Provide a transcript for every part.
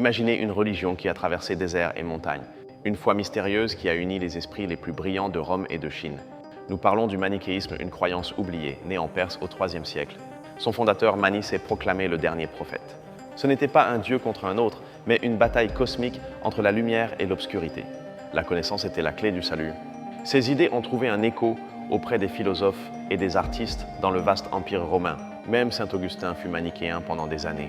Imaginez une religion qui a traversé déserts et montagnes, une foi mystérieuse qui a uni les esprits les plus brillants de Rome et de Chine. Nous parlons du manichéisme, une croyance oubliée, née en Perse au IIIe siècle. Son fondateur Mani s'est proclamé le dernier prophète. Ce n'était pas un dieu contre un autre, mais une bataille cosmique entre la lumière et l'obscurité. La connaissance était la clé du salut. Ces idées ont trouvé un écho auprès des philosophes et des artistes dans le vaste empire romain. Même saint Augustin fut manichéen pendant des années.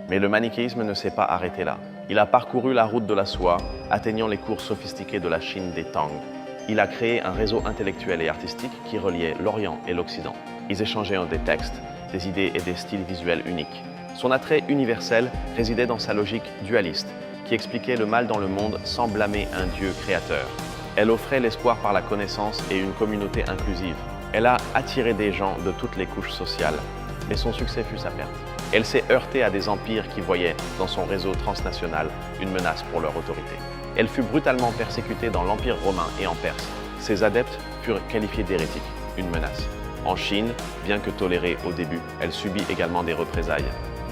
Mais le manichéisme ne s'est pas arrêté là. Il a parcouru la route de la soie, atteignant les cours sophistiqués de la Chine des Tang. Il a créé un réseau intellectuel et artistique qui reliait l'Orient et l'Occident. Ils échangeaient des textes, des idées et des styles visuels uniques. Son attrait universel résidait dans sa logique dualiste, qui expliquait le mal dans le monde sans blâmer un Dieu créateur. Elle offrait l'espoir par la connaissance et une communauté inclusive. Elle a attiré des gens de toutes les couches sociales, mais son succès fut sa perte. Elle s'est heurtée à des empires qui voyaient dans son réseau transnational une menace pour leur autorité. Elle fut brutalement persécutée dans l'Empire romain et en Perse. Ses adeptes furent qualifiés d'hérétiques, une menace. En Chine, bien que tolérée au début, elle subit également des représailles.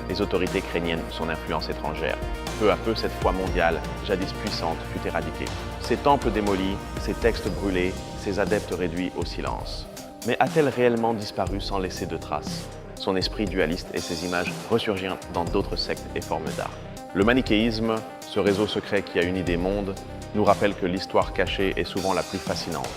Les autorités craignent son influence étrangère. Peu à peu, cette foi mondiale, jadis puissante, fut éradiquée. Ses temples démolis, ses textes brûlés, ses adeptes réduits au silence. Mais a-t-elle réellement disparu sans laisser de traces? Son esprit dualiste et ses images ressurgirent dans d'autres sectes et formes d'art. Le manichéisme, ce réseau secret qui a uni des mondes, nous rappelle que l'histoire cachée est souvent la plus fascinante.